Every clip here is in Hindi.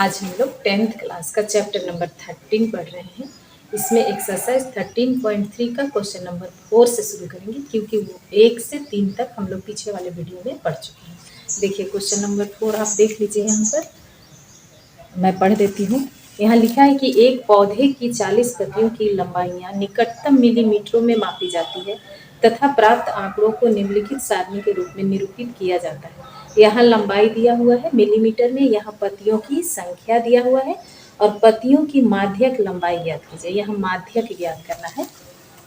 आज हम लोग 10th क्लास का चैप्टर नंबर 13 पढ़ रहे हैं। इसमें एक्सरसाइज 13.3 का क्वेश्चन नंबर 4 से शुरू करेंगे, क्योंकि वो 1 से 3 तक हम लोग पीछे वाले वीडियो में पढ़ चुके हैं। देखिए क्वेश्चन नंबर 4 आप देख लीजिए। यहाँ पर मैं पढ़ देती हूँ। यहाँ लिखा है कि एक पौधे की 40 पत्तियों की लंबाइयाँ निकटतम मिलीमीटरों में मापी जाती है तथा प्राप्त आंकड़ों को निम्नलिखित सारणी के रूप में निरूपित किया जाता है। यहाँ लंबाई दिया हुआ है मिलीमीटर में, यहाँ पत्तियों की संख्या दिया हुआ है और पत्तियों की माध्यक लंबाई ज्ञात कीजिए। यहाँ माध्यक ज्ञात करना है।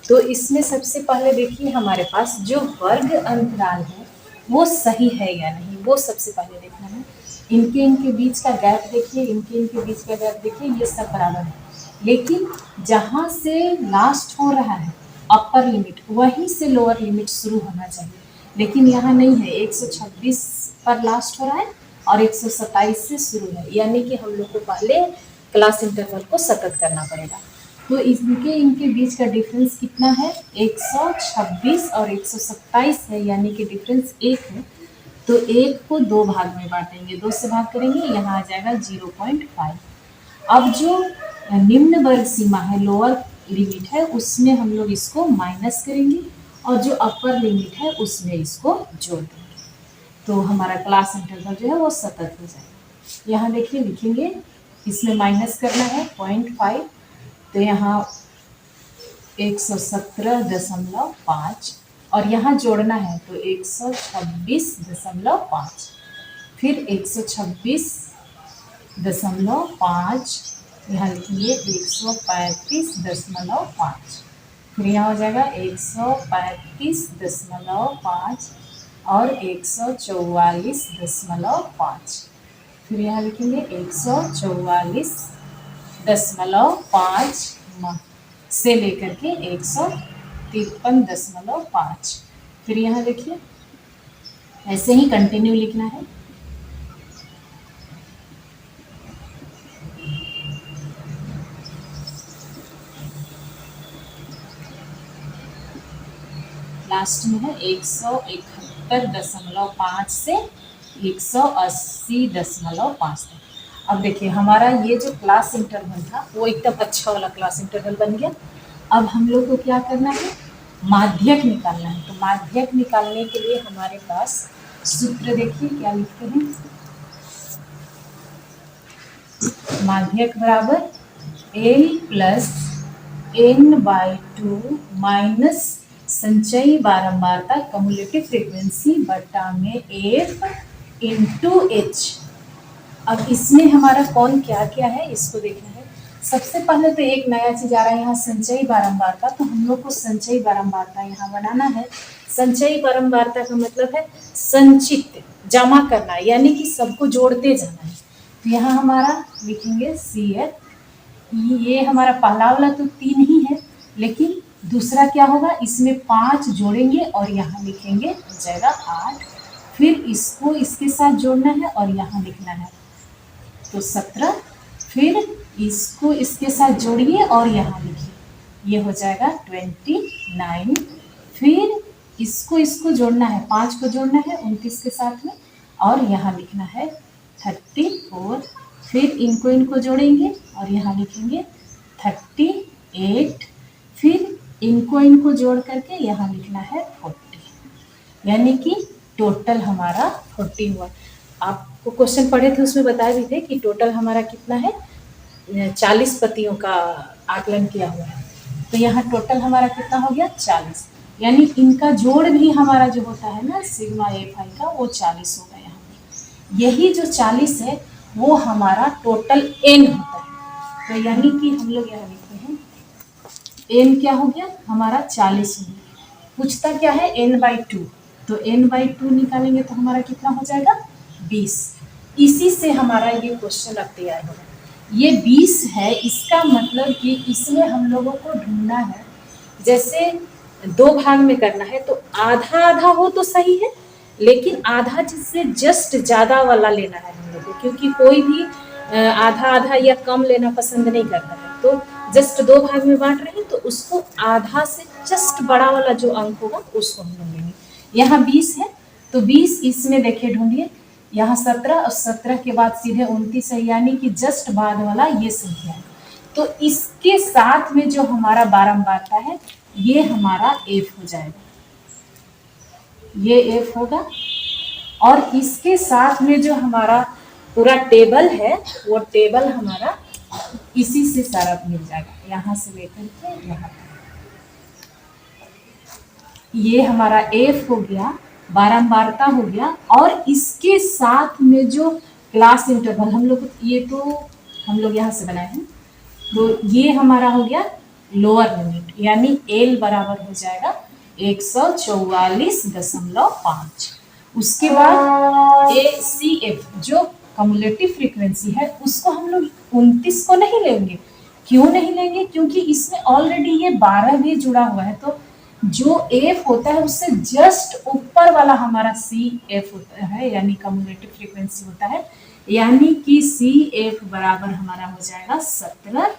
तो इसमें सबसे पहले देखिए हमारे पास जो वर्ग अंतराल है वो सही है या नहीं, वो सबसे पहले देखना है। इनके बीच का गैप देखिए, इनके बीच का गैप देखिए, ये सब बराबर है। लेकिन जहाँ से लास्ट हो रहा है अपर लिमिट, वहीं से लोअर लिमिट शुरू होना चाहिए। लेकिन यहाँ नहीं है, 126 पर लास्ट हो रहा है और 127 से शुरू है, यानी कि हम लोग को पहले क्लास इंटरवल को सतत करना पड़ेगा। तो इनके बीच का डिफरेंस कितना है? 126 और 127 है, यानी कि डिफरेंस 1 है। तो 1 को 2 भाग में बांटेंगे, 2 से भाग करेंगे, यहाँ आ जाएगा 0.5। अब जो निम्न वर्ग सीमा है, लोअर लिमिट है, उसमें हम लोग इसको माइनस करेंगे और जो अपर लिमिट है उसमें इसको जोड़ देंगे। तो हमारा क्लास इंटरवल जो है वो सतत हो जाएगा। यहाँ देखिए लिखेंगे, इसमें माइनस करना है 0.5, तो यहाँ 117.5 और यहाँ जोड़ना है तो 126.5, फिर 126.5, यहाँ लिखिए 135.5, फिर यहाँ हो जाएगा 135.5 और 144.5, फिर यहाँ लिखेंगे 144.5 से लेकर के 153.5। फिर यहाँ देखिए ऐसे ही कंटिन्यू लिखना है। लास्ट में है 171.5 से 180.5 तक। अब देखिए हमारा ये जो क्लास इंटरवल था वो एकदम अच्छा वाला क्लास इंटरवल बन गया। अब हम लोग को क्या करना है? माध्यक निकालना है। तो माध्यक निकालने के लिए हमारे पास सूत्र देखिए क्या लिखते हैं। माध्यक बराबर L प्लस n/2 माइनस संचयी बारंबारता कम्युलेटिव फ्रीक्वेंसी बटा में F इंटू H। अब इसमें हमारा कौन क्या क्या है इसको देखना है। सबसे पहले तो एक नया चीज आ रहा है यहाँ, संचयी बारंबारता। तो हम लोग को संचयी बारंबारता यहाँ बनाना है। संचयी बारंबारता का मतलब है संचित, जमा करना, यानी कि सबको जोड़ते जाना है। तो यहाँ हमारा लिखेंगे CF। ये हमारा पहला वाला तो 3 ही है, लेकिन दूसरा क्या होगा, इसमें 5 जोड़ेंगे और यहाँ लिखेंगे हो जाएगा 8। फिर इसको इसके साथ जोड़ना है और यहाँ लिखना है तो 17। फिर इसको इसके साथ जोड़िए और यहाँ लिखिए, ये हो जाएगा 29। फिर इसको जोड़ना है, 5 को जोड़ना है 29 के साथ में और यहाँ लिखना है 34। फिर इनको जोड़ेंगे और यहाँ लिखेंगे 38। फिर इनको जोड़ करके यहाँ लिखना है 40, यानी कि टोटल हमारा 40 हुआ। आपको क्वेश्चन पढ़े थे उसमें बताए भी थे कि टोटल हमारा कितना है, 40 पत्तियों का आकलन किया हुआ है। तो यहाँ टोटल हमारा कितना हो गया 40, यानी इनका जोड़ भी हमारा जो होता है ना सिग्मा FI का, वो 40 होगा। यहाँ यही जो 40 है वो हमारा टोटल n होता है। तो यानी कि हम लोग यहाँ लिखते हैं n क्या हो गया हमारा 40 हो गया। पूछता क्या है n/2, तो n/2 निकालेंगे तो हमारा कितना हो जाएगा 20। इसी से हमारा ये क्वेश्चन अब तैयार होगा। ये 20 है, इसका मतलब कि इसमें हम लोगों को ढूंढना है, जैसे 2 भाग में करना है तो आधा आधा हो तो सही है, लेकिन आधा जिससे जस्ट ज़्यादा वाला लेना है हम लोग को, क्योंकि कोई भी आधा आधा या कम लेना पसंद नहीं करता है। तो जस्ट 2 भाग में बांट रहे हैं तो उसको आधा से जस्ट बड़ा वाला जो अंक होगा उसको हम लोग लेंगे। यहाँ 20 है तो 20 इसमें देखिए ढूंढिए, यहाँ 17 और 17 के बाद सीधे 29 है, यानी कि जस्ट बाद वाला ये संख्या है। तो इसके साथ में जो हमारा बारंबारता है ये हमारा एफ हो जाएगा, ये एफ होगा। और इसके साथ में जो हमारा पूरा टेबल है वो टेबल हमारा इसी से सारा मिल जाएगा, यहाँ से लेकर के यहाँ तक। ये हमारा एफ हो गया, बारंबारता हो गया, और इसके साथ में जो क्लास इंटरवल हम लोग, ये तो हम लोग यहाँ से बनाए हैं, तो ये हमारा हो गया लोअर लिमिट, यानी एल बराबर हो जाएगा 144.5। उसके बाद ए सी एफ जो कम्युलेटिव फ्रीक्वेंसी है उसको हम लोग 29 को नहीं लेंगे। क्यों नहीं लेंगे? क्योंकि इसमें ऑलरेडी ये 12 भी जुड़ा हुआ है, तो जो एफ होता है उससे जस्ट ऊपर वाला हमारा सी एफ होता है, यानी कम्युलेटिव फ्रीक्वेंसी होता है, यानी कि सी एफ बराबर हमारा हो जाएगा 17।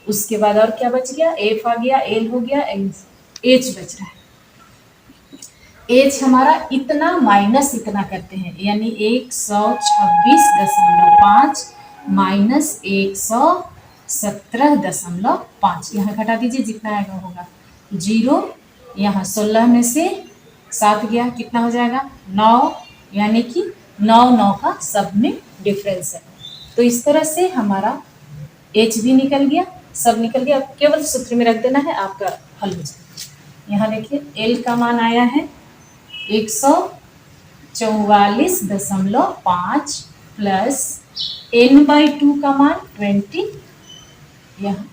उसके बाद और क्या बच गया? एफ आ गया, एल हो गया, एच बच रहा है। एच हमारा इतना माइनस इतना करते हैं, यानी 126.5 माइनस 117.5, यहाँ घटा दीजिए, जितना आएगा होगा 0। यहाँ 16 में से 7 गया, कितना हो जाएगा? 9, यानी कि 9 का सब में डिफरेंस है। तो इस तरह से हमारा एच भी निकल गया, सब निकल गया, केवल सूत्र में रख देना है, आपका हल हो जाएगा। यहाँ देखिए एल का मान आया है 144.5 प्लस n/2 का मान 20, यहाँ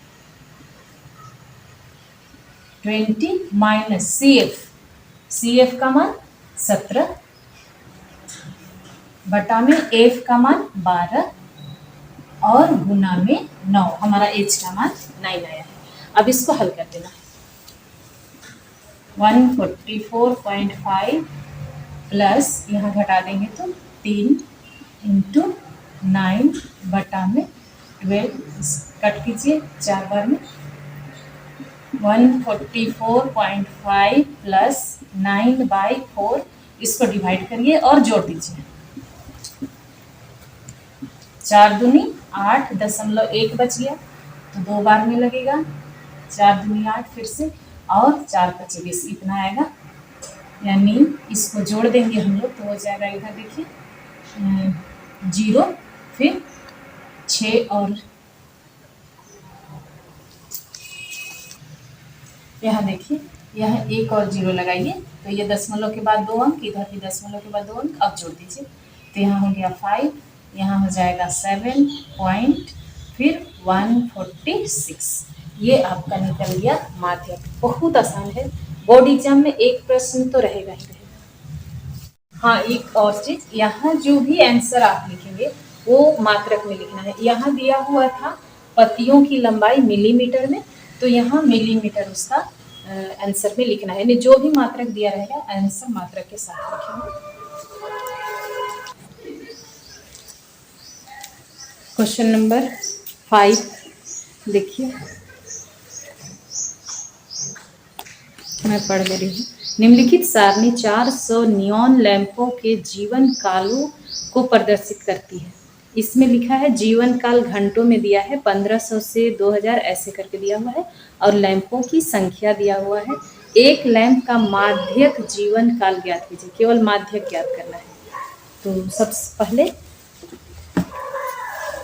20 माइनस सी एफ का मान 17 बटा में एफ का मान 12 और गुना में 9, हमारा एच का मान 9 आया है। अब इसको हल कर देना है। 144.5 प्लस यहाँ घटा देंगे तो 3 इंटू 9 बटा में 12, कट कीजिए 4 बार में। 144.5 प्लस 9/4, इसको डिवाइड करिए और जोड़ दीजिए। 4 दूनी 8.1 बच गया, तो 2 बार में लगेगा। 4 दूनी 8 फिर से, और 4 × 20 इतना आएगा, यानी इसको जोड़ देंगे हम लोग तो हो जाएगा, इधर देखिए 0, फिर 6 और यहाँ देखिए, यहाँ 1 और 0 लगाइए, तो ये दशमलव के बाद 2 अंक, इधर भी दशमलव के बाद 2 अंक, अब जोड़ दीजिए, तो यहाँ हो गया 5, यहाँ हो जाएगा 7 पॉइंट, फिर 146। ये आपका निकल गया माध्यक। बहुत आसान है, बोर्ड एग्जाम में एक प्रश्न तो रहेगा ही रहेगा। हाँ, एक और चीज, यहाँ जो भी आंसर आप लिखेंगे वो मात्रक में लिखना है। यहाँ दिया हुआ था पत्तियों की लंबाई मिलीमीटर में, तो यहाँ मिलीमीटर उसका आंसर में लिखना है, जो भी मात्रक दिया रहेगा आंसर मात्रक के साथ लिखेंगे। क्वेश्चन नंबर 5 देखिए, मैं पढ़ दे रही हूँ। निम्नलिखित सारणी 400 नियॉन लैंपों के जीवन कालों को प्रदर्शित करती है। इसमें लिखा है जीवन काल घंटों में दिया है, 1500 से 2000 ऐसे करके दिया हुआ है, और लैंपों की संख्या दिया हुआ है। एक लैंप का माध्यक जीवन काल ज्ञात कीजिए, केवल माध्यक ज्ञात करना है। तो सबसे पहले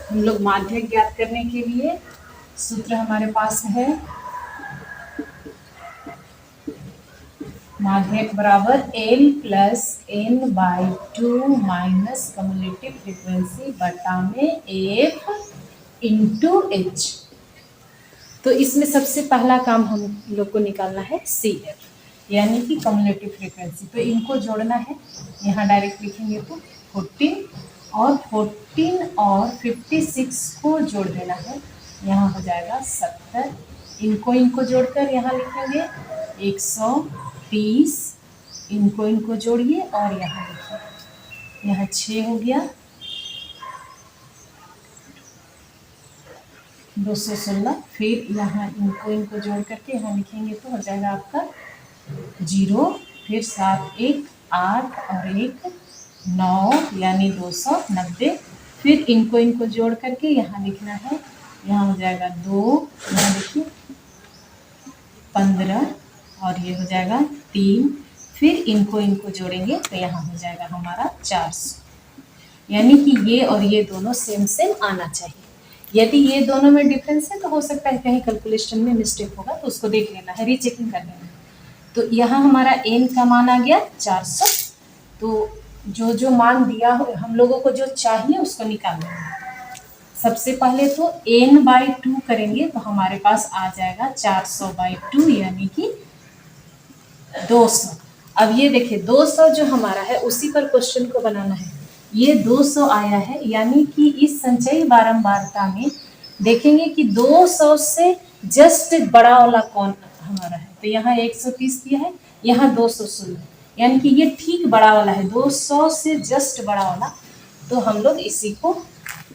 हम लोग माध्यक ज्ञात करने के लिए सूत्र हमारे पास है, माध्यक बराबर L plus n/2 minus cumulative frequency बटा में F इंटू H। तो इसमें सबसे पहला काम हम लोग को निकालना है CF, यानी कि कम्युलेटिव फ्रीक्वेंसी। तो इनको जोड़ना है, यहाँ डायरेक्ट लिखेंगे तो 14 और 56 को जोड़ देना है, यहाँ हो जाएगा 70। इनको जोड़कर यहाँ लिखेंगे 130, इनको जोड़िए और यहाँ लिखिए, यहाँ 6 हो गया, 216। फिर यहाँ इनको जोड़ करके यहाँ लिखेंगे तो हो जाएगा आपका 0, फिर 7 1 8 और 1 9 यानी 290। फिर इनको जोड़ करके यहाँ लिखना है, यहाँ हो जाएगा 2, यहाँ देखिए 15 और ये हो जाएगा 3। फिर इनको जोड़ेंगे तो यहाँ हो जाएगा हमारा 400। यानी कि ये और ये दोनों सेम सेम आना चाहिए। यदि ये दोनों में डिफरेंस है तो हो सकता है कहीं कैलकुलेशन में मिस्टेक होगा, तो उसको देख लेना है, रीचेकिंग कर लेना है। तो यहाँ हमारा n का मान आ गया 400। तो जो जो मान दिया हो हम लोगों को जो चाहिए उसको निकालना है। सबसे पहले तो n/2 करेंगे तो हमारे पास आ जाएगा 400/2 यानी कि 200। अब ये देखिए 200 जो हमारा है उसी पर क्वेश्चन को बनाना है। ये 200 आया है, यानी कि इस संचयी बारंबारता में देखेंगे कि 200 से जस्ट बड़ा वाला कौन हमारा है। तो यहाँ 130 दिया है, यहाँ 216, यानी कि ये ठीक बड़ा वाला है, 200 से जस्ट बड़ा वाला। तो हम लोग इसी को,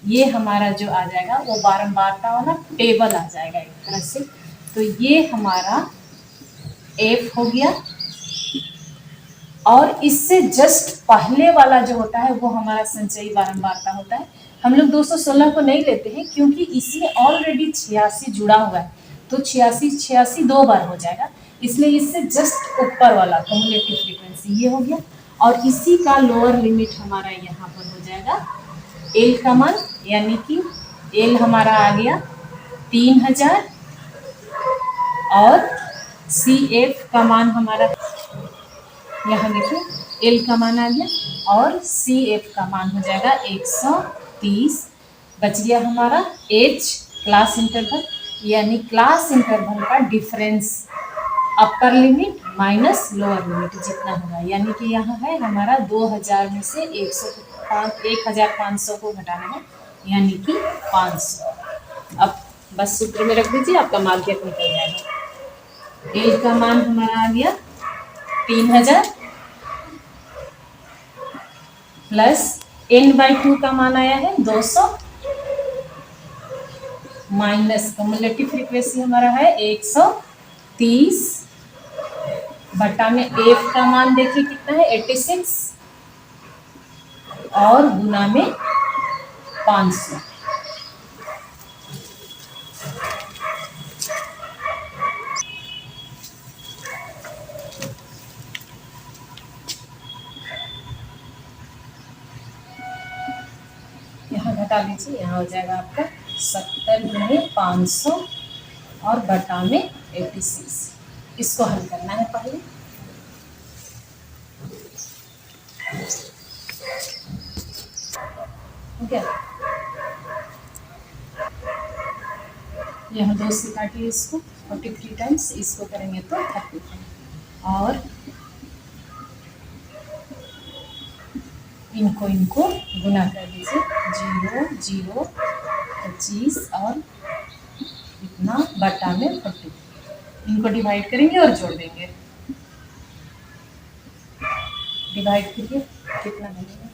ये हमारा जो आ जाएगा वो बारंबारता वाला टेबल आ जाएगा एक तरह से। तो ये हमारा F हो गया। और इससे जस्ट पहले वाला जो होता है वो हमारा संचयी बारंबारता होता है। हम लोग 216 को नहीं लेते हैं क्योंकि इसमें ऑलरेडी 86 जुड़ा हुआ है, तो 86 2 बार हो जाएगा, इसलिए इससे जस्ट ऊपर वाला कम्युलेटिव फ्रीक्वेंसी ये हो गया। और इसी का लोअर लिमिट हमारा यहाँ पर हो जाएगा एल का मान, यानी कि एल हमारा आ गया 3000 और सी एफ का मान हमारा, यहाँ देखिए एल का मान आ गया और सी एफ का मान हो जाएगा 130। बच गया हमारा एच क्लास इंटरवल, यानी क्लास इंटरवल का difference upper limit minus lower limit जितना होगा, यानी कि यहाँ है हमारा 2000 में से 1500 को घटाना है, यानी कि 500। अब बस सूत्र में रख दीजिए, आपका माध्यक निकल जाएगा। एल का मान हमारा आ गया 3000 प्लस n/2 का मान आया है 200 माइनस कम्युलेटिव फ्रीक्वेंसी हमारा है 130 बटा में एफ का मान देखिए कितना है 86 और गुना में 500। यहाँ घटा लीजिए, यहाँ हो जाएगा आपका 70 में 500 और बटा में 86। इसको हल करना है पहले। ठीक है, यहाँ 2 से काटिए इसको 43 टाइम्स, इसको करेंगे तो 33 और इनको गुना कर दीजिए 0 0 25 और इतना बटा में 40। इनको डिवाइड करेंगे और जोड़ देंगे। डिवाइड करिए कितना बनेगा,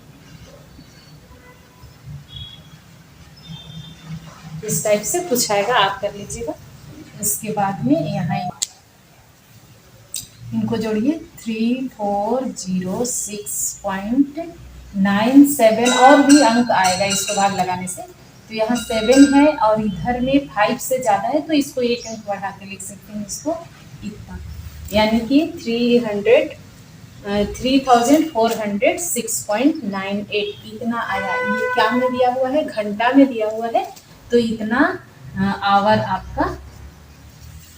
इस टाइप से पूछाएगा, आप कर लीजिएगा। इसके बाद में यहाँ इनको जोड़िए 3406.97 और भी अंक आएगा इसको भाग लगाने से। तो यहाँ 7 है और इधर में 5 से ज़्यादा है, तो इसको एक अंक बढ़ा के लिख सकते हैं इसको इतना, यानी कि 3406.98 इतना आया। ये क्या में दिया हुआ है, घंटा में दिया हुआ है, तो इतना आवर आपका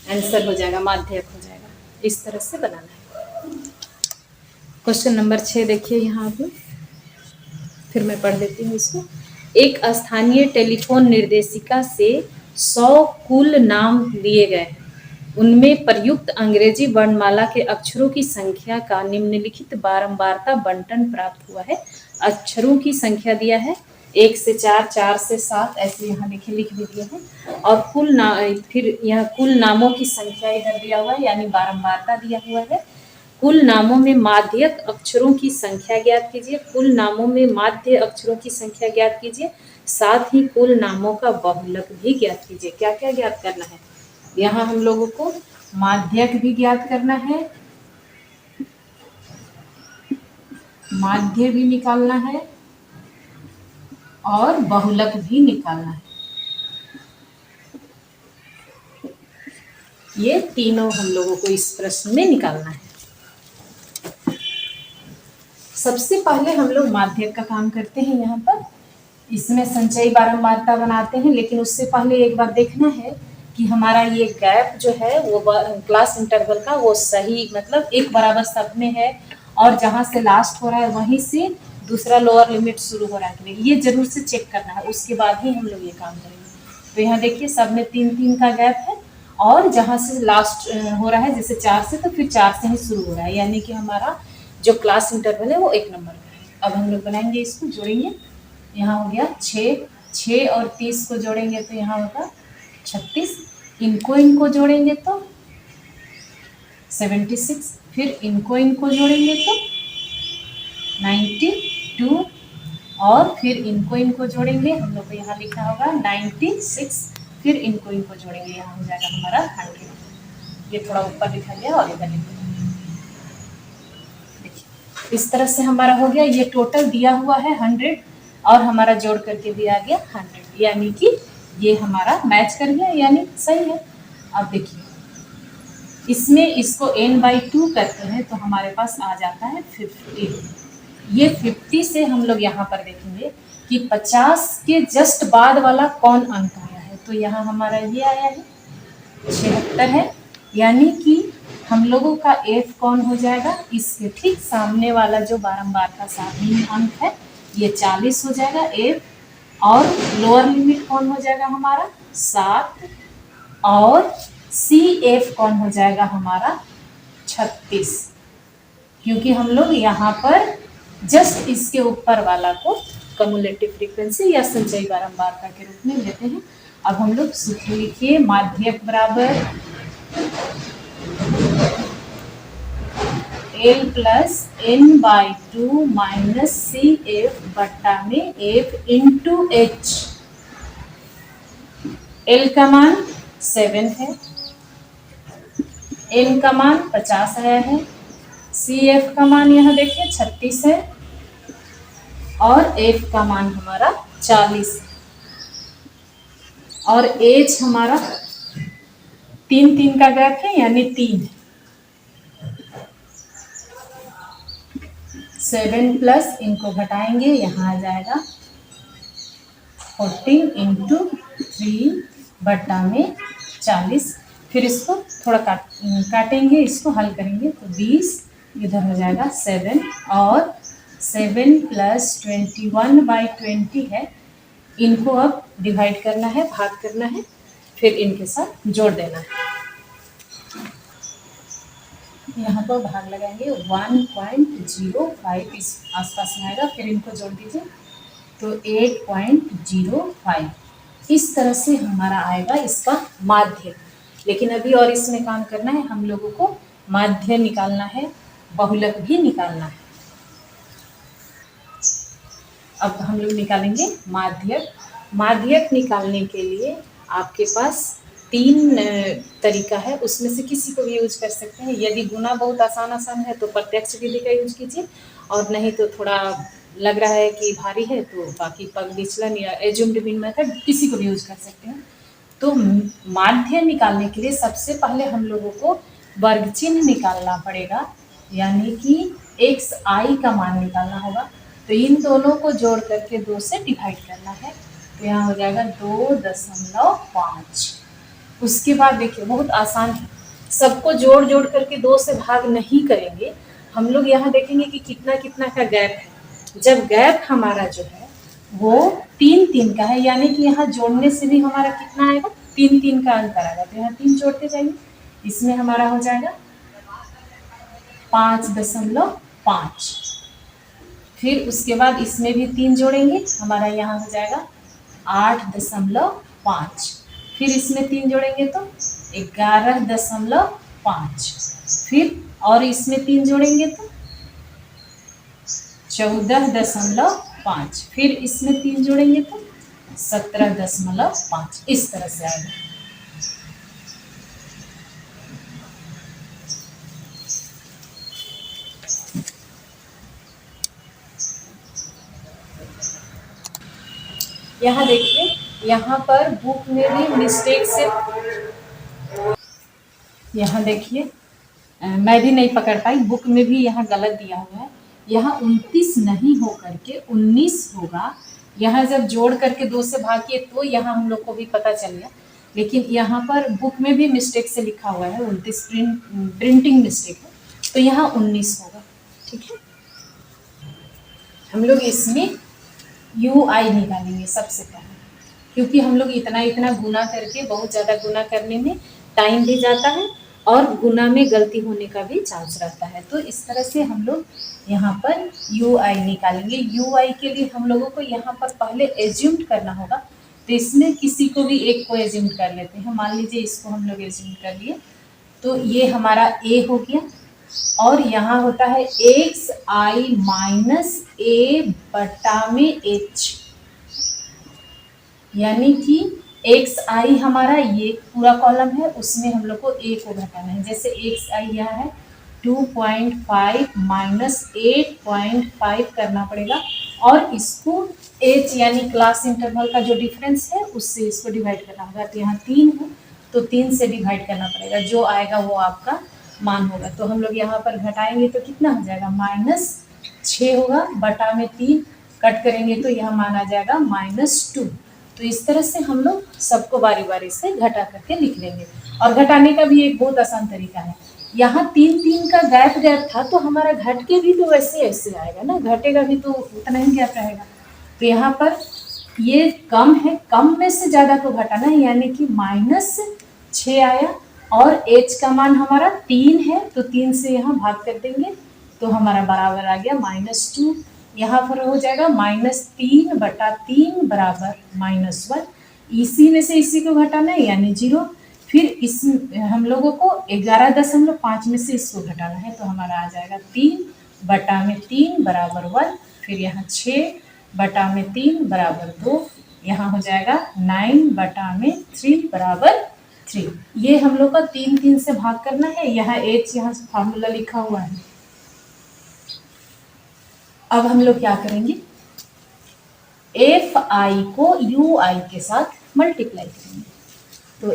आंसर हो जाएगा, माध्यक हो जाएगा। इस तरह से बनाना है। क्वेश्चन नंबर 6 देखिए यहाँ पे, फिर मैं पढ़ देती हूँ इसको। एक स्थानीय टेलीफोन निर्देशिका से 100 कुल नाम लिए गए हैं, उनमें प्रयुक्त अंग्रेजी वर्णमाला के अक्षरों की संख्या का निम्नलिखित बारंबारता बंटन प्राप्त हुआ है। अक्षरों की संख्या दिया है 1 से 4, 4 से 7, ऐसे यहाँ देखिए लिख भी दिए हैं। और फिर यह कुल नामों की संख्या इधर दिया हुआ है, यानी बारंबारता दिया हुआ है। कुल नामों में माध्यक अक्षरों की संख्या ज्ञात कीजिए। कुल नामों में माध्य अक्षरों की संख्या ज्ञात कीजिए, साथ ही कुल नामों का बहुलक भी ज्ञात कीजिए। क्या क्या ज्ञात करना है, यहाँ हम लोगों को माध्यक भी ज्ञात करना है, माध्य भी निकालना है और बहुलक भी निकालना है। ये तीनों हम लोगों को इस प्रश्न में निकालना है। सबसे पहले हम लोग माध्यक का काम करते हैं। यहाँ पर इसमें संचयी बारंबारता बनाते हैं, लेकिन उससे पहले एक बार देखना है कि हमारा ये गैप जो है वो क्लास इंटरवल का वो सही मतलब एक बराबर सब में है, और जहाँ से लास्ट हो रहा है वहीं से दूसरा लोअर लिमिट शुरू हो रहा है कि नहीं, ये जरूर से चेक करना है, उसके बाद ही हम लोग ये काम करेंगे। तो यहाँ देखिए सब में 3-3 का गैप है, और जहाँ से लास्ट हो रहा है जैसे 4 से, तो फिर 4 से ही शुरू हो रहा है, यानी कि हमारा जो क्लास इंटरवल है वो 1 नंबर का है। अब हम लोग बनाएंगे, इसको जोड़ेंगे। यहाँ हो गया 6 और 30 को जोड़ेंगे तो यहाँ होगा 36, इनको जोड़ेंगे तो 76, फिर इनको जोड़ेंगे तो 92, और फिर इनको जोड़ेंगे, हम लोग को यहाँ लिखा होगा 96, फिर इनको जोड़ेंगे, यहाँ हो जाएगा हमारा 100। ये थोड़ा ऊपर लिखा गया और इधर लिखा गया, देखिए इस तरह से हमारा हो गया। ये टोटल दिया हुआ है 100 और हमारा जोड़ करके भी आ गया 100, यानी कि ये हमारा मैच कर गया, यानी सही है। अब देखिए इसमें इसको n/2 करते हैं तो हमारे पास आ जाता है 50। ये 50 से हम लोग यहाँ पर देखेंगे कि 50 के जस्ट बाद वाला कौन अंक आया है, तो यहाँ हमारा ये आया है 76 है, यानी कि हम लोगों का f कौन हो जाएगा, इसके ठीक सामने वाला जो बारंबार का सामने अंक है ये 40 हो जाएगा f, और लोअर लिमिट कौन हो जाएगा हमारा 7, और CF कौन हो जाएगा हमारा 36, क्योंकि हम लोग यहाँ पर जस्ट इसके ऊपर वाला को कम्युलेटिव फ्रीक्वेंसी या संचयी बारंबारता के रूप में लेते हैं। अब हम लोग सूत्र लिखिए, माध्यक बराबर L + n/2 - CF बट्टा में F × H। L का मान 7 है, n का मान 50 आया है, CF का मान यहाँ देखिए 36 है, और F का मान हमारा 40, और H हमारा 3-3 का गैप है, यानी 3 है। 7 प्लस इनको घटाएंगे, यहाँ आ जाएगा 14 × 3 बट्टा में 40, फिर इसको थोड़ा काटेंगे, इसको हल करेंगे तो 20, इधर हो जाएगा 7, और 7 + 21/20 है, इनको अब डिवाइड करना है, भाग करना है, फिर इनके साथ जोड़ देना है। यहाँ पर भाग लगाएंगे 1.05 इस आसपास में आएगा, फिर इनको जोड़ दीजिए तो 8.05, इस तरह से हमारा आएगा इसका माध्य। लेकिन अभी और इसमें काम करना है, हम लोगों को माध्य निकालना है, बहुलक भी निकालना है। अब हम लोग निकालेंगे माध्यक। माध्यक निकालने के लिए आपके पास 3 तरीका है, उसमें से किसी को भी यूज कर सकते हैं। यदि गुना बहुत आसान है तो प्रत्यक्ष विधि का यूज कीजिए, और नहीं तो थोड़ा लग रहा है कि भारी है तो बाकी पग विचलन या एज्यूम्ड मीन मेथड किसी को भी यूज कर सकते हैं। तो माध्य निकालने के लिए सबसे पहले हम लोगों को वर्ग चिन्ह निकालना पड़ेगा, यानी कि xi का मान निकालना होगा। तो इन दोनों को जोड़ करके 2 से डिवाइड करना है, तो यहाँ हो जाएगा 2.5। उसके बाद देखिए बहुत आसान है, सबको जोड़ करके 2 से भाग नहीं करेंगे, हम लोग यहाँ देखेंगे कि कितना कितना का गैप है। जब गैप हमारा जो है वो 3-3 का है, यानी कि यहाँ जोड़ने से भी हमारा कितना आएगा, 3-3 का अंतर आएगा, तो यहाँ 3 जोड़ते जाइए, इसमें हमारा हो जाएगा 5.5, फिर उसके बाद इसमें भी 3 जोड़ेंगे, हमारा यहाँ हो जाएगा 8.5, फिर इसमें 3 जोड़ेंगे तो 11.5, फिर और इसमें 3 जोड़ेंगे तो 14.5, फिर इसमें 3 जोड़ेंगे तो 17.5, इस तरह से आएगा। यहाँ देखिए, यहाँ पर बुक में भी मिस्टेक से, यहाँ देखिए मैं भी नहीं पकड़ पाई, बुक में भी यहाँ गलत दिया हुआ है। यहाँ 29 नहीं हो करके 19 होगा। यहाँ जब जोड़ करके 2 से भागिए तो यहाँ हम लोग को भी पता चल गया, लेकिन यहाँ पर बुक में भी मिस्टेक से लिखा हुआ है 29, प्रिंटिंग मिस्टेक है, तो यहाँ 19 होगा। ठीक है, हम लोग इसमें UI निकालेंगे सबसे पहले, क्योंकि हम लोग इतना इतना गुना करके, बहुत ज़्यादा गुना करने में टाइम भी जाता है और गुना में गलती होने का भी चांस रहता है। तो इस तरह से हम लोग यहाँ पर UI निकालेंगे। UI के लिए हम लोगों को यहाँ पर पहले एज्यूम करना होगा, तो इसमें किसी को भी एक को एज्यूम कर लेते हैं। मान लीजिए इसको हम लोग एज्यूम कर लिए, तो ये हमारा A हो गया, और यहाँ होता है xi माइनस a बटा में h, यानी कि xi हमारा ये पूरा कॉलम है, उसमें हम लोग को a को घटाना है। जैसे xi यहाँ है 2.5 माइनस 8.5 करना पड़ेगा, और इसको h यानी क्लास इंटरवल का जो डिफरेंस है उससे इसको डिवाइड करना होगा। तो यहाँ 3 है, तो 3 से डिवाइड करना पड़ेगा, जो आएगा वो आपका मान होगा। तो हम लोग यहाँ पर घटाएंगे तो कितना हो जाएगा, -6 होगा, बटा में 3 कट करेंगे तो यह मान आ जाएगा -2। तो इस तरह से हम लोग सबको बारी बारी से घटा करके लिख लेंगे। और घटाने का भी एक बहुत आसान तरीका है, यहाँ 3 का गैप था, तो हमारा घट के भी तो वैसे ऐसे आएगा ना, घटेगा भी तो उतना ही गैप रहेगा। तो यहाँ पर ये कम है, कम में से ज़्यादा को घटाना है, यानी कि -6 आया, और h का मान हमारा 3 है, तो 3 से यहाँ भाग कर देंगे तो हमारा बराबर आ गया -2। यहाँ पर हो जाएगा -3 बटा 3 बराबर -1। इसी में से इसी को घटाना है, यानी 0। फिर इस हम लोगों को 11.5 में से इसको घटाना है, तो हमारा आ जाएगा 3 बटा में 3 बराबर 1। फिर यहाँ 6 बटा में 3 बराबर 2, यहाँ हो जाएगा 9 बटा में 3 बराबर 3। ये हम लोग का 3 से भाग करना है। यहाँ h यहाँ फार्मूला लिखा हुआ है। अब हम लोग क्या करेंगे, fi को ui के साथ मल्टीप्लाई करेंगे, तो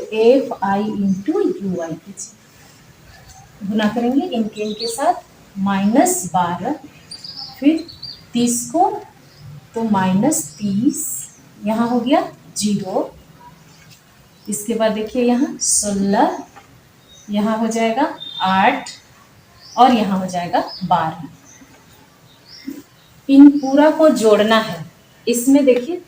fi इंटू ui गुना करेंगे इनके साथ, -12, फिर 30 को तो -30, यहाँ हो गया 0। इसके बाद देखिए यहाँ 16, यहाँ हो जाएगा 8, और यहाँ हो जाएगा 12। इन पूरा को जोड़ना है। इसमें देखिए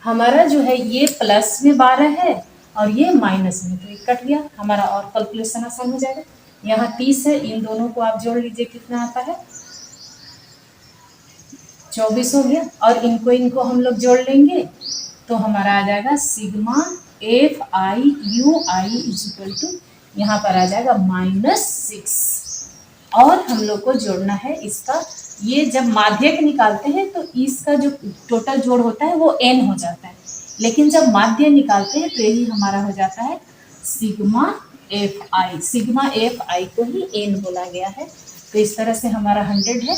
हमारा जो है ये प्लस में 12 है और ये माइनस में, तो ये कट गया हमारा, और कैलकुलेशन आसान हो जाएगा। यहाँ 30 है, इन दोनों को आप जोड़ लीजिए, कितना आता है 24 हो गया, और इनको हम लोग जोड़ लेंगे तो हमारा आ जाएगा sigma fi ui equal to, यहाँ पर आ जाएगा -6। और हम लोग को जोड़ना है इसका, ये जब माध्यक निकालते हैं तो इसका जो टोटल जोड़ होता है वो n हो जाता है, लेकिन जब माध्य निकालते हैं तो यही हमारा हो जाता है सिग्मा fi। सिग्मा fi को ही n बोला गया है। तो इस तरह से हमारा 100 है,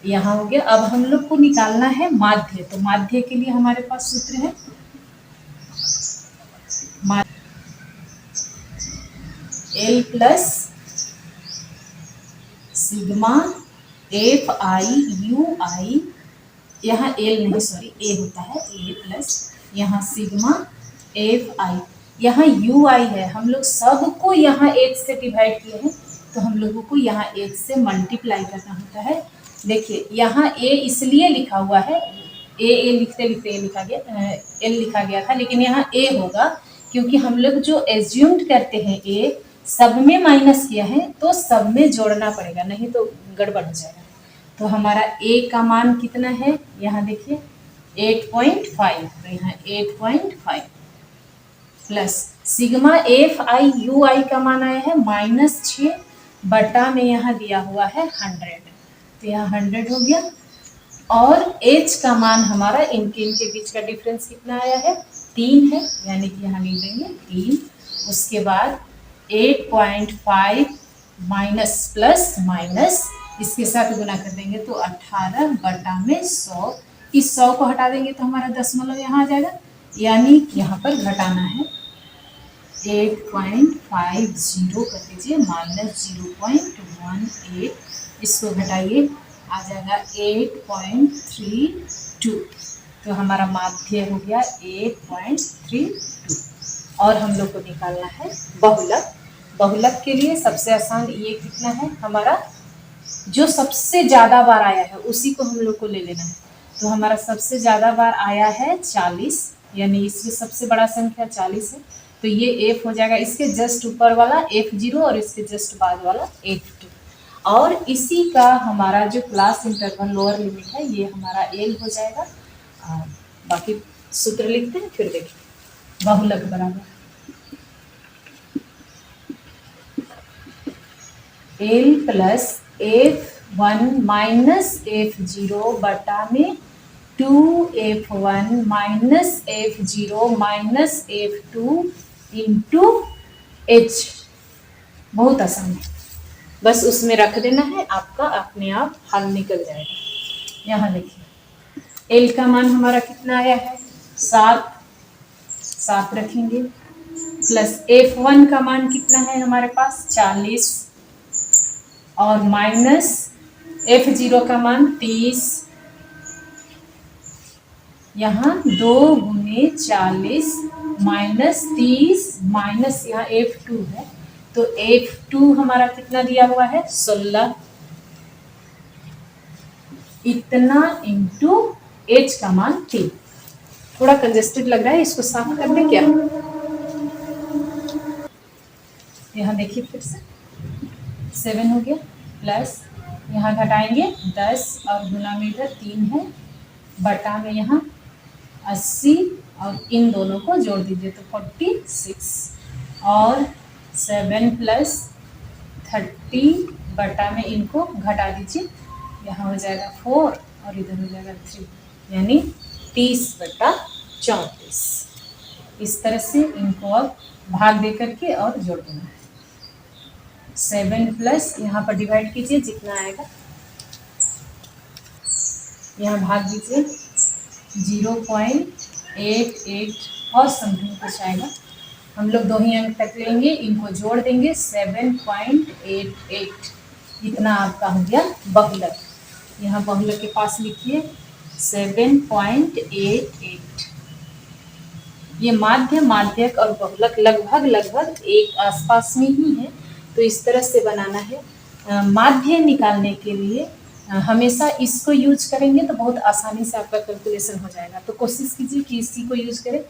यहाँ हो गया। अब हम लोग को निकालना है माध्य, तो माध्य के लिए हमारे पास सूत्र है L plus sigma fi ui, यहाँ L नहीं सॉरी A होता है, A प्लस यहाँ सिग्मा fi, यहाँ ui है, हम लोग सबको यहाँ 1 से डिवाइड किए हैं, तो हम लोगों को यहाँ 1 से मल्टीप्लाई करना होता है। देखिए यहाँ A इसलिए लिखा हुआ है, A लिखते लिखते A लिखा गया, L लिखा गया था, लेकिन यहाँ A होगा क्योंकि हम लोग जो एज्यूम्ड करते हैं A सब में माइनस किया है, तो सब में जोड़ना पड़ेगा, नहीं तो गड़बड़ हो जाएगा। तो हमारा A का मान कितना है, यहाँ देखिए 8.5, तो यहाँ 8.5 प्लस सिग्मा fi ui का मान आया है -6 बटा में यहाँ दिया हुआ है 100, तो यहाँ 100 हो गया। और h का मान हमारा इनके बीच का डिफरेंस कितना आया है 3 है, यानी कि यहाँ लिख देंगे 3। उसके बाद 8.5 माइनस प्लस माइनस इसके साथ गुना कर देंगे तो 18 बटा में 100, इस 100 को हटा देंगे तो हमारा दशमलव यहाँ आ जाएगा, यानी यहाँ पर घटाना है 8.50 कर दीजिए माइनस 0.18, इसको घटाइए आ जाएगा 8.32, तो हमारा माध्य हो गया 8.32। और हम लोग को निकालना है बहुलक। बहुलक के लिए सबसे आसान ये कितना है, हमारा जो सबसे ज़्यादा बार आया है उसी को हम लोग को ले लेना है। तो हमारा सबसे ज़्यादा बार आया है 40, यानी इसमें सबसे बड़ा संख्या 40 है, तो ये f हो जाएगा इसके जस्ट ऊपर वाला f0 और इसके जस्ट बाद वाला f2, और इसी का हमारा जो क्लास इंटरवल लोअर लिमिट है ये हमारा l हो जाएगा। बाकी सूत्र लिखते हैं फिर देखिए। बहुलक बराबर l plus f1 minus f0 बटा में 2f1 minus f0 minus f2 into h। बहुत आसान है, बस उसमें रख देना है, आपका अपने आप हल निकल जाएगा। यहाँ देखिए l का मान हमारा कितना आया है 7 रखेंगे, प्लस f1 का मान कितना है हमारे पास 40, और माइनस f0 का मान 30, यहाँ 2 गुने 40 माइनस 30 माइनस यहाँ f2 है, तो f2 हमारा कितना दिया हुआ है 16, इतना इंटू h का मान 3। थोड़ा कंजेस्टेड लग रहा है, इसको साफ कर दें क्या? यहाँ देखिए फिर से 7 हो गया, प्लस यहाँ घटाएंगे 10 और गुना में इधर 3 है, बटा में यहाँ 80 और इन दोनों को जोड़ दीजिए तो 46, और 7 प्लस 30 बटा में इनको घटा दीजिए, यहाँ हो जाएगा 4 और इधर हो जाएगा 3, यानी 30/34। इस तरह से इनको अब भाग दे करके और जोड़ देना है। 7 प्लस यहाँ पर डिवाइड कीजिए जितना आएगा, यहाँ भाग दीजिए 0.88 और समथिंग कुछ आएगा। हम लोग 2 ही अंक तक लेंगे, इनको जोड़ देंगे 7.88, इतना आपका हो गया बहुलक। यहाँ बहुलक के पास लिखिए 7.88। ये माध्य, माध्यक और बहुलक लगभग एक आसपास में ही है, तो इस तरह से बनाना है। माध्य निकालने के लिए हमेशा इसको यूज करेंगे तो बहुत आसानी से आपका कैलकुलेशन हो जाएगा, तो कोशिश कीजिए कि इसी को यूज करें।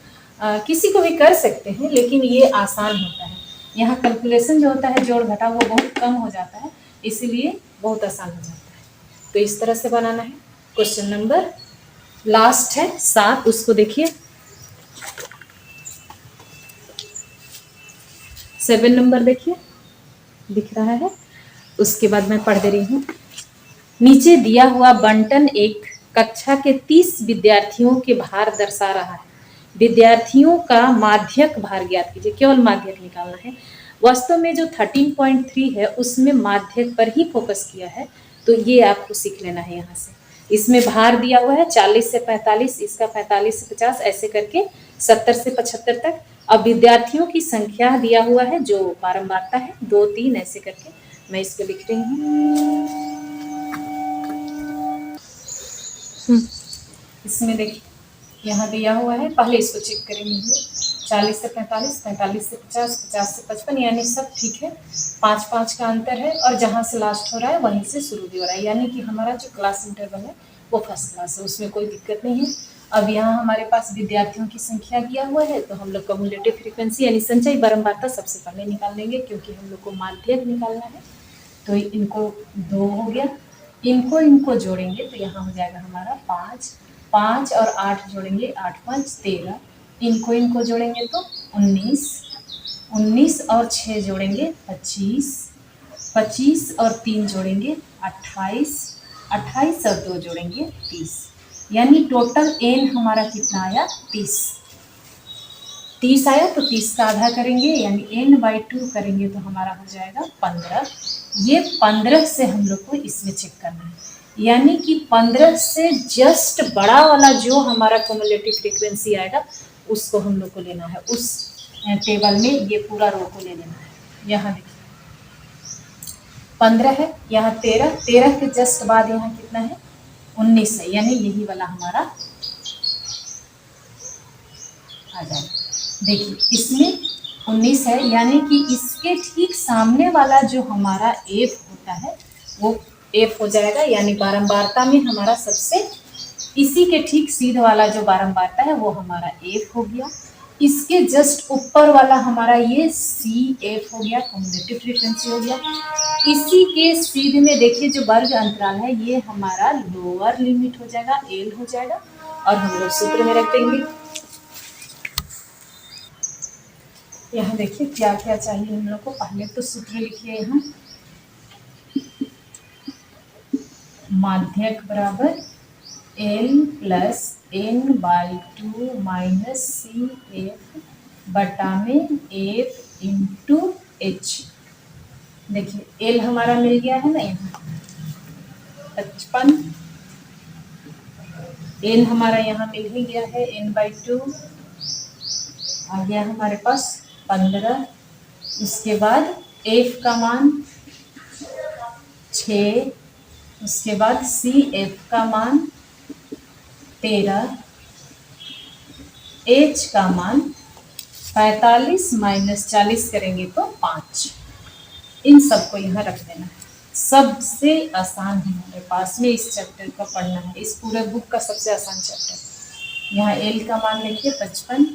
किसी को भी कर सकते हैं लेकिन ये आसान होता है, यहाँ कैलकुलेशन जो होता है जोड़ घटाव वो बहुत कम हो जाता है, इसीलिए बहुत आसान हो जाता है। तो इस तरह से बनाना है। क्वेश्चन नंबर लास्ट है 7, उसको देखिए। 7 नंबर देखिए, दिख रहा है, उसके बाद मैं पढ़ दे रही हूँ। नीचे दिया हुआ बंटन एक कक्षा के 30 विद्यार्थियों के भार दर्शा रहा है। विद्यार्थियों का माध्यक भार ज्ञात कीजिए, केवल माध्यक निकालना है। वास्तव में जो 13.3 है उसमें माध्यक पर ही फोकस किया है, तो ये आपको सीख लेना है। यहाँ से इसमें भार दिया हुआ है 40 से 45, इसका 45 से 50, ऐसे करके 70 से 75 तक। अब विद्यार्थियों की संख्या दिया हुआ है जो बारंबारता है 2, 3, ऐसे करके मैं इसको लिख रही हूँ। इसमें देखिए यहाँ दिया हुआ है, पहले इसको चेक करेंगे। 40 से 45, 45 से 50, 50 से 55, यानी सब ठीक है। 5-5 का अंतर है, और जहाँ से लास्ट हो रहा है वहीं से शुरू भी हो रहा है, यानी कि हमारा जो क्लास इंटरवल है वो फर्स्ट क्लास है, उसमें कोई दिक्कत नहीं है। अब यहाँ हमारे पास विद्यार्थियों की संख्या दिया हुआ है, तो हम लोग कम्युलेटिव फ्रीक्वेंसी यानी संचयी बारंबारता सबसे पहले निकाल लेंगे, क्योंकि हम लोग को माध्यक निकालना है। तो इनको 2 हो गया, इनको जोड़ेंगे तो यहाँ हो जाएगा हमारा 5 और 8 जोड़ेंगे, 8 5 13, इनको जोड़ेंगे तो 19 और 6 जोड़ेंगे 25 और 3 जोड़ेंगे 28 और 2 जोड़ेंगे 30, यानी टोटल n हमारा कितना आया 30 आया। तो 30 का आधा करेंगे यानी n/2 करेंगे तो हमारा हो जाएगा 15। ये 15 से हम लोग को इसमें चेक करना है, यानी कि 15 से जस्ट बड़ा वाला जो हमारा क्युमुलेटिव फ्रीक्वेंसी आएगा उसको हम लोग को लेना है। उस टेबल में ये पूरा रो को ले लेना है। यहाँ देखिए 15 है, यहाँ 13, 13 के जस्ट बाद यहाँ कितना है 19 है, यानी यही वाला हमारा आ जाएगा। देखिए इसमें 19 है, यानी कि इसके ठीक सामने वाला जो हमारा एफ होता है वो एफ हो जाएगा, यानी बारंबारता में हमारा सबसे इसी के ठीक सीध वाला जो बारंबारता है वो हमारा एफ हो गया। इसके जस्ट ऊपर वाला हमारा ये सी एफ हो गया, कम्युलेटिव फ्रीक्वेंसी हो गया। इसी के सीध में देखिए जो वर्ग अंतराल है ये हमारा लोअर लिमिट हो जाएगा, एल हो जाएगा, और हम लोग सूत्र में रख देंगे। यहाँ देखिए क्या क्या चाहिए हम लोग को। पहले तो सूत्र लिखिए यहाँ, माध्यक बराबर L plus N by 2 minus C F बटा में एफ इंटू एच। देखिए एल हमारा मिल गया है ना यहाँ 55, एन हमारा यहाँ मिल ही गया है n/2 आ गया हमारे पास 15। उसके बाद एफ का मान 6, उसके बाद सी एफ का मान 13, एच का मान 45 माइनस 40 करेंगे तो 5। इन सबको यहाँ रख देना है। सबसे आसान हमारे पास में इस चैप्टर का पढ़ना है, इस पूरे बुक का सबसे आसान चैप्टर। यहाँ एल का मान लिखिए 55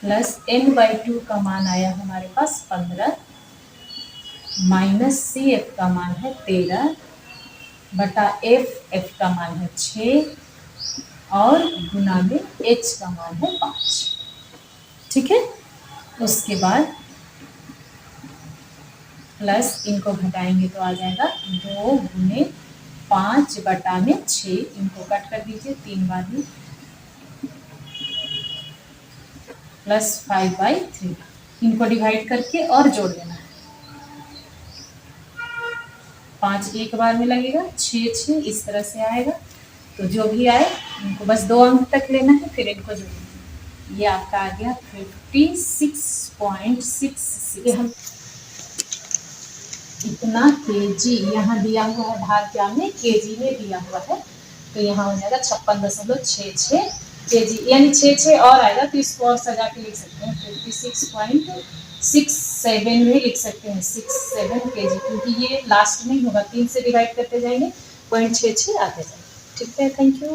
प्लस n/2 का मान आया हमारे पास 15 माइनस सी एफ का मान है 13 बटा एफ का मान है 6 और गुना में एच का मान है 5। ठीक है, उसके बाद प्लस इनको घटाएंगे तो आ जाएगा 2 गुने 5 बटा में 6, इनको कट कर दीजिए 3 बार में, प्लस 5/3, इनको डिवाइड करके और जोड़ देना है। 5 एक बार में लगेगा, 6 इस तरह से आएगा, तो जो भी आए इनको बस 2 अंक तक लेना है, फिर इनको जोड़ना। ये आपका आ गया 56.6। हम इतना केजी यहाँ दिया हुआ है, भार क्या में केजी में दिया हुआ है, तो यहाँ हो जाएगा 56.66 केजी, यानी 6 और आएगा तो इसको और सजा के लिख सकते हैं 56.67 में लिख सकते हैं 67 केजी, क्योंकि ये लास्ट में होगा, 3 से डिवाइड करते जाएंगे 0.66 आते जाएंगे। ठीक है, थैंक यू।